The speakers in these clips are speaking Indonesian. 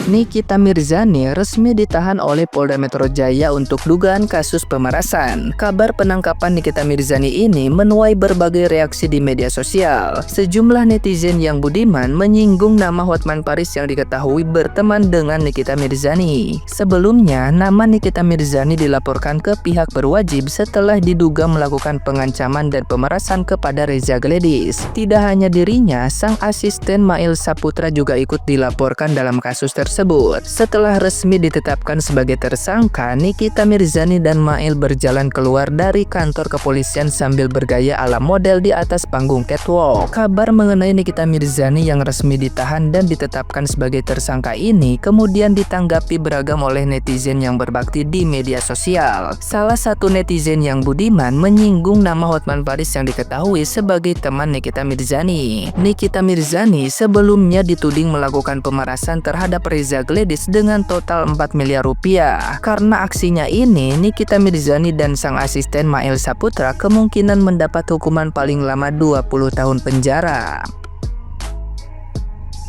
Nikita Mirzani resmi ditahan oleh Polda Metro Jaya untuk dugaan kasus pemerasan. Kabar penangkapan Nikita Mirzani ini menuai berbagai reaksi di media sosial. Sejumlah netizen yang budiman menyinggung nama Hotman Paris yang diketahui berteman dengan Nikita Mirzani. Sebelumnya, nama Nikita Mirzani dilaporkan ke pihak berwajib setelah diduga melakukan pengancaman dan pemerasan kepada Reza Gladys. Tidak hanya dirinya, sang asisten Mail Saputra juga ikut dilaporkan dalam kasus tersebut. Setelah resmi ditetapkan sebagai tersangka, Nikita Mirzani dan Mail berjalan keluar dari kantor kepolisian sambil bergaya ala model di atas panggung catwalk. Kabar mengenai Nikita Mirzani yang resmi ditahan dan ditetapkan sebagai tersangka ini kemudian ditanggapi beragam oleh netizen yang berbakti di media sosial. Salah satu netizen yang budiman menyinggung nama Hotman Paris yang diketahui sebagai teman Nikita Mirzani. Nikita Mirzani sebelumnya dituding melakukan pemerasan terhadap Reza Gladys dengan total 4 miliar rupiah. Karena aksinya ini, Nikita Mirzani dan sang asisten Mail Saputra kemungkinan mendapat hukuman paling lama 20 tahun penjara.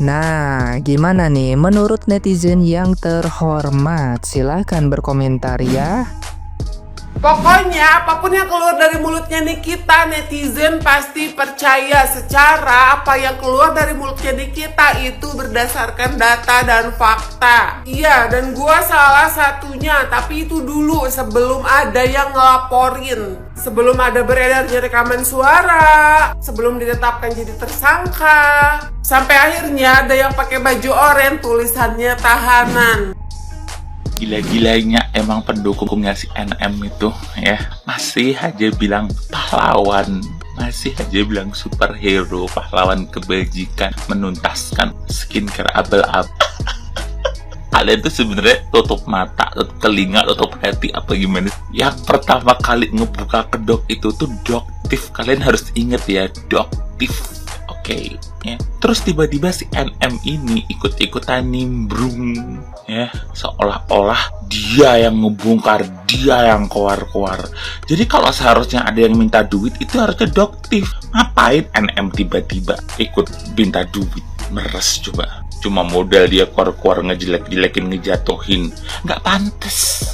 Nah, gimana nih menurut netizen yang terhormat? Silahkan berkomentar ya. Pokoknya apapun yang keluar dari mulutnya Nikita, netizen pasti percaya secara apa yang keluar dari mulutnya Nikita itu berdasarkan data dan fakta. Iya, dan gua salah satunya, tapi itu dulu sebelum ada yang ngelaporin, sebelum ada beredarnya rekaman suara, sebelum ditetapkan jadi tersangka, sampai akhirnya ada yang pakai baju oranye tulisannya tahanan. Gila-gilanya emang pendukungnya si NM itu ya, masih aja bilang pahlawan, masih aja bilang superhero, pahlawan kebajikan, menuntaskan skincare abal-abal. Kalian tuh sebenarnya tutup mata, tutup telinga, tutup hati apa gimana? Yang pertama kali ngebuka kedok itu tuh Doktif. Kalian harus inget ya, Doktif. Oke, ya. Terus tiba-tiba si NM ini ikut-ikutan nimbrung, ya, seolah-olah dia yang ngebongkar, dia yang keluar-keluar. Jadi kalau seharusnya ada yang minta duit itu harusnya Doktif. Ngapain NM tiba-tiba ikut minta duit? Meres coba. Cuma modal dia keluar-keluar ngejelek-jelekin, ngejatuhin. Nggak pantes.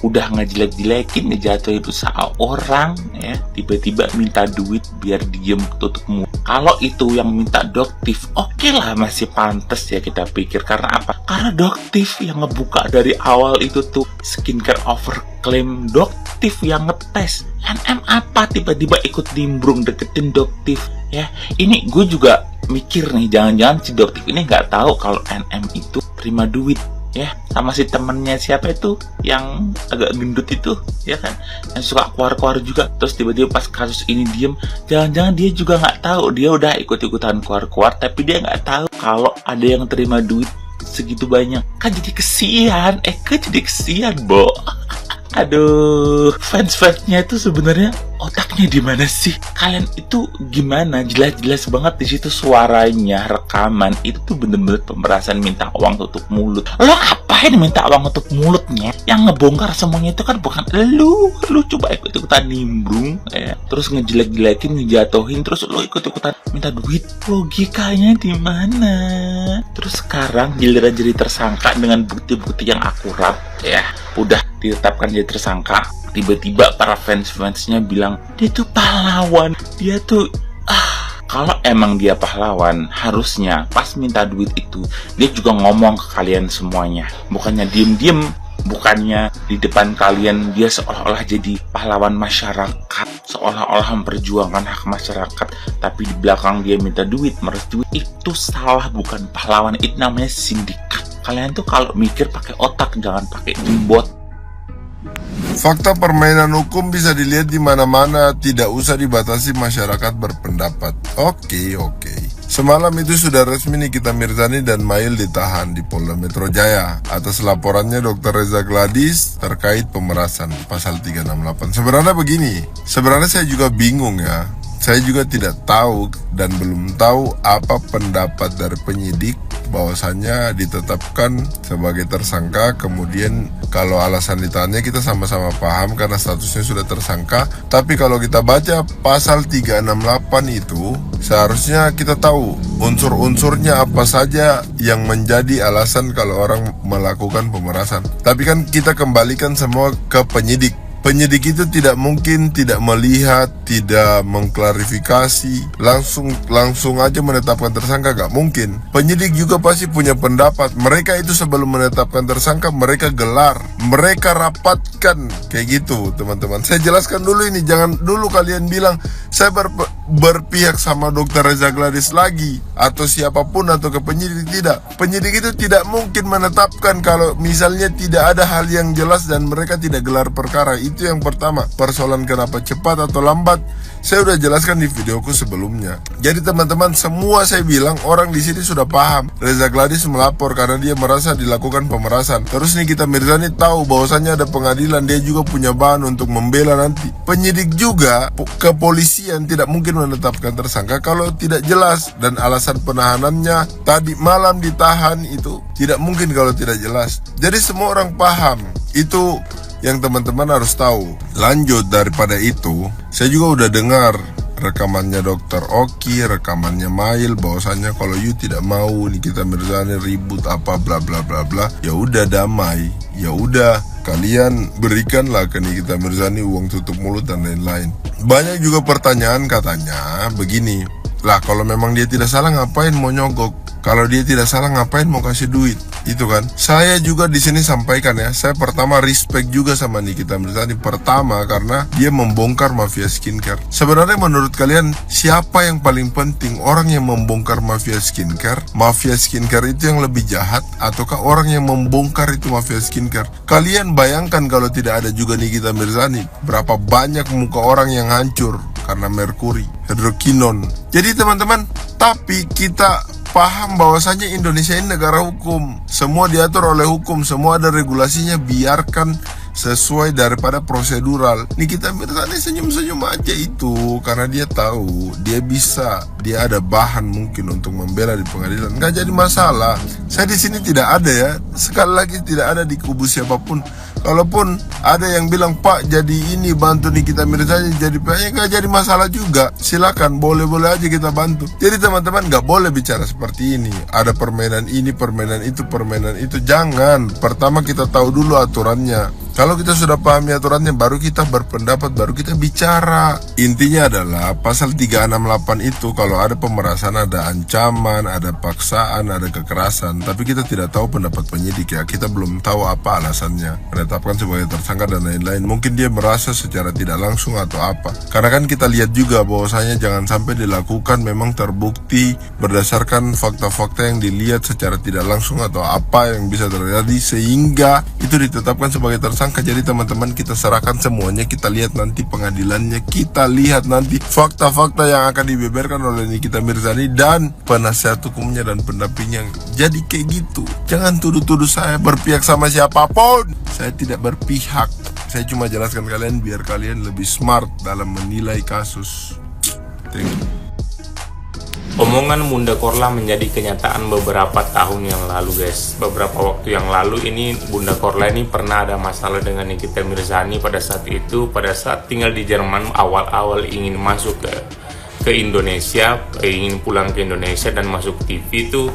Udah ngejelek-jelekin, ngejatuhin usaha orang, ya, tiba-tiba minta duit biar diem tutup mulut. Kalau itu yang minta Doktif, oke lah, masih pantas ya kita pikir. Karena apa? Karena Doktif yang ngebuka dari awal itu tuh skincare overclaim, Doktif yang ngetes. NM apa tiba-tiba ikut nimbrung deketin Doktif, ya? Ini gue juga mikir nih, jangan-jangan si Doktif ini nggak tahu kalau NM itu terima duit, ya, sama si temennya siapa itu yang agak gendut itu, ya kan, yang suka keluar-keluar juga. Terus tiba-tiba pas kasus ini diem, jangan-jangan dia juga nggak tahu, dia udah ikut-ikutan keluar-keluar tapi dia nggak tahu kalau ada yang terima duit segitu banyak. Kan jadi kesian, jadi kesian, Bo. Aduh, fans-fansnya itu sebenarnya otaknya di mana sih? Kalian itu gimana? Jelas-jelas banget di situ suaranya, rekaman itu tuh bener-bener pemerasan, minta uang tutup mulut. Lo ngapain minta uang tutup mulutnya? Yang ngebongkar semuanya itu kan bukan lu coba ikut-ikutan nimbrung, ya. Terus ngejelek-jelekin, ngejatuhin, terus lo ikut-ikutan minta duit. Logikanya di mana? Terus sekarang giliran jadi tersangka dengan bukti-bukti yang akurat, ya, udah ditetapkan jadi tersangka, tiba-tiba para fans-fansnya bilang dia tuh pahlawan, dia tuh kalau emang dia pahlawan, harusnya pas minta duit itu dia juga ngomong ke kalian semuanya, bukannya diem-diem, bukannya di depan kalian dia seolah-olah jadi pahlawan masyarakat, seolah-olah memperjuangkan hak masyarakat, tapi di belakang dia minta duit, meres duit. Itu salah, bukan pahlawan, itu namanya sindikat. Kalian tuh kalau mikir pakai otak, jangan pakai jembot. Fakta permainan hukum bisa dilihat di mana-mana, tidak usah dibatasi masyarakat berpendapat. Oke. Semalam itu sudah resmi Nikita Mirzani dan Mail ditahan di Polda Metro Jaya atas laporannya Dr. Reza Gladys terkait pemerasan pasal 368. Sebenarnya begini, sebenarnya saya juga bingung ya. Saya juga tidak tahu dan belum tahu apa pendapat dari penyidik bahwasannya ditetapkan sebagai tersangka. Kemudian kalau alasan ditanya kita sama-sama paham karena statusnya sudah tersangka. Tapi kalau kita baca pasal 368 itu seharusnya kita tahu unsur-unsurnya apa saja yang menjadi alasan kalau orang melakukan pemerasan. Tapi kan kita kembalikan semua ke penyidik. Penyidik itu tidak mungkin tidak melihat, tidak mengklarifikasi, langsung aja menetapkan tersangka, gak mungkin. Penyidik juga pasti punya pendapat. Mereka itu sebelum menetapkan tersangka, mereka gelar, mereka rapatkan, kayak gitu teman-teman. Saya jelaskan dulu ini, jangan dulu kalian bilang saya berpihak sama Dr. Reza Gladys lagi atau siapapun atau ke penyidik. Tidak, penyidik itu tidak mungkin menetapkan kalau misalnya tidak ada hal yang jelas dan mereka tidak gelar perkara. Itu yang pertama. Persoalan kenapa cepat atau lambat saya udah jelaskan di videoku sebelumnya. Jadi teman-teman, semua saya bilang orang di sini sudah paham. Reza Gladys melapor karena dia merasa dilakukan pemerasan. Terus Nikita Mirzani tahu bahwasannya ada pengadilan, dia juga punya bahan untuk membela nanti. Penyidik juga, kepolisian tidak mungkin menetapkan tersangka kalau tidak jelas, dan alasan penahanannya tadi malam ditahan itu tidak mungkin kalau tidak jelas. Jadi semua orang paham. Itu yang teman-teman harus tahu. Lanjut daripada itu, saya juga udah dengar rekamannya Dr. Oki, rekamannya Mail, bahwasannya kalau you tidak mau Nikita Mirzani ribut apa bla bla bla bla, ya udah damai, ya udah kalian berikanlah ke Nikita Mirzani uang tutup mulut dan lain-lain. Banyak juga pertanyaan katanya begini, lah kalau memang dia tidak salah ngapain mau nyogok? Kalau dia tidak salah ngapain mau kasih duit? Itu kan. Saya juga di sini sampaikan ya, saya pertama respect juga sama Nikita Mirzani. Pertama karena dia membongkar mafia skincare. Sebenarnya menurut kalian siapa yang paling penting? Orang yang membongkar mafia skincare? Mafia skincare itu yang lebih jahat ataukah orang yang membongkar itu mafia skincare? Kalian bayangkan kalau tidak ada juga Nikita Mirzani, berapa banyak muka orang yang hancur karena merkuri, hidrokinon. Jadi teman-teman, tapi kita paham bahwasanya Indonesia ini negara hukum. Semua diatur oleh hukum, semua ada regulasinya, biarkan sesuai daripada prosedural. Nikita Mirzani senyum-senyum aja itu karena dia tahu dia bisa, dia ada bahan mungkin untuk membela di pengadilan. Nggak jadi masalah. Saya di sini tidak ada ya, sekali lagi tidak ada di kubu siapapun. Kalaupun ada yang bilang Pak jadi ini bantu Nikita Mirzani jadi PNS, nggak jadi masalah juga. Silakan, boleh-boleh aja kita bantu. Jadi teman-teman nggak boleh bicara seperti ini. Ada permainan ini, permainan itu. Jangan. Pertama kita tahu dulu aturannya. Kalau kita sudah pahami aturannya, baru kita berpendapat, baru kita bicara. Intinya adalah pasal 368 itu kalau ada pemerasan, ada ancaman, ada paksaan, ada kekerasan. Tapi kita tidak tahu pendapat penyidik ya. Kita belum tahu apa alasannya menetapkan sebagai tersangka dan lain-lain. Mungkin dia merasa secara tidak langsung atau apa. Karena kan kita lihat juga bahwasanya jangan sampai dilakukan memang terbukti berdasarkan fakta-fakta yang dilihat secara tidak langsung atau apa yang bisa terjadi sehingga itu ditetapkan sebagai tersangka. Jadi teman-teman, kita serahkan semuanya, kita lihat nanti pengadilannya, kita lihat nanti fakta-fakta yang akan dibeberkan oleh Nikita Mirzani dan penasihat hukumnya dan pendampingnya. Jadi kayak gitu. Jangan tuduh-tuduh saya berpihak sama siapapun. Saya tidak berpihak. Saya cuma jelaskan kalian biar kalian lebih smart dalam menilai kasus. Thank you. Omongan Bunda Korla menjadi kenyataan beberapa tahun yang lalu guys. Beberapa waktu yang lalu ini Bunda Korla ini pernah ada masalah dengan Nikita Mirzani pada saat itu. Pada saat tinggal di Jerman, awal-awal ingin masuk ke Indonesia, ingin pulang ke Indonesia dan masuk TV itu,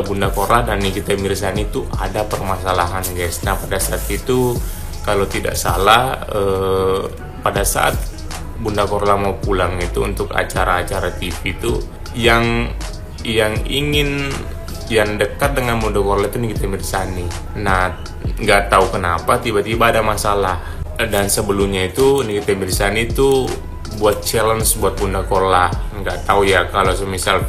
Bunda Korla dan Nikita Mirzani itu ada permasalahan guys. Nah pada saat itu kalau tidak salah pada saat Bunda Korla mau pulang itu untuk acara-acara TV itu, yang dekat dengan Bunda Korla itu Nikita Mirzani. Nah nggak tahu kenapa tiba-tiba ada masalah, dan sebelumnya itu Nikita Mirzani itu buat challenge buat Bunda Korla. Nggak tahu ya kalau semisal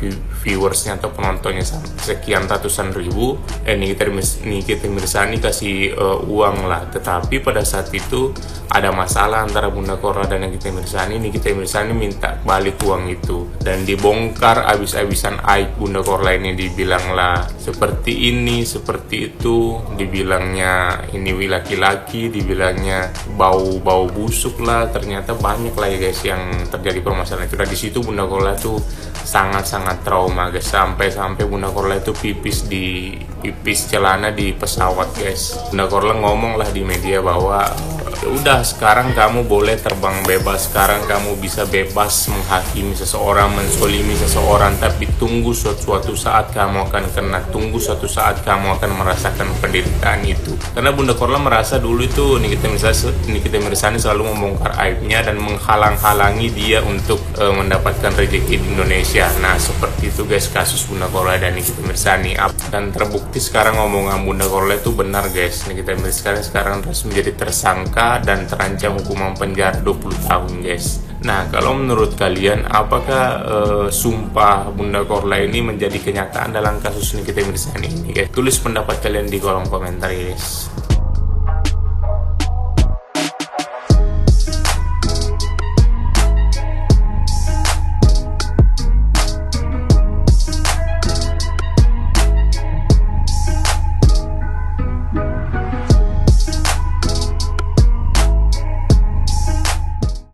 viewersnya atau penontonnya sekian ratusan ribu, Nikita Mirzani kasih uang lah. Tetapi pada saat itu ada masalah antara Bunda Korla dan Nikita Mirzani minta balik uang itu, dan dibongkar abis-abisan aib Bunda Korla ini. Dibilang lah seperti ini, seperti itu, dibilangnya ini laki-laki, dibilangnya bau busuk lah. Ternyata banyak lah ya guys yang terjadi permasalahan itu. Dan di situ Bunda Korla tuh sangat-sangat trauma guys, sampai Bunda Korla itu pipis celana di pesawat guys. Bunda Korla ngomong lah di media bahwa udah sekarang kamu boleh terbang bebas, sekarang kamu bisa bebas menghakimi seseorang, mensolimi seseorang, tapi tunggu suatu saat kamu akan kena, tunggu suatu saat kamu akan merasakan penderitaan itu. Karena Bunda Korla merasa dulu itu Nikita Mirzani selalu membongkar aibnya dan menghalang-halangi dia untuk mendapatkan rezeki di Indonesia. Nah seperti itu guys kasus Bunda Korla dan Nikita Mirzani, dan terbukti sekarang omongan Bunda Korla itu benar guys. Nikita Mirzani sekarang terus menjadi tersangka dan terancam hukuman penjara 20 tahun guys. Nah kalau menurut kalian, apakah sumpah Bunda Korla ini menjadi kenyataan dalam kasus Nikita Mirzani ini guys? Tulis pendapat kalian di kolom komentar guys.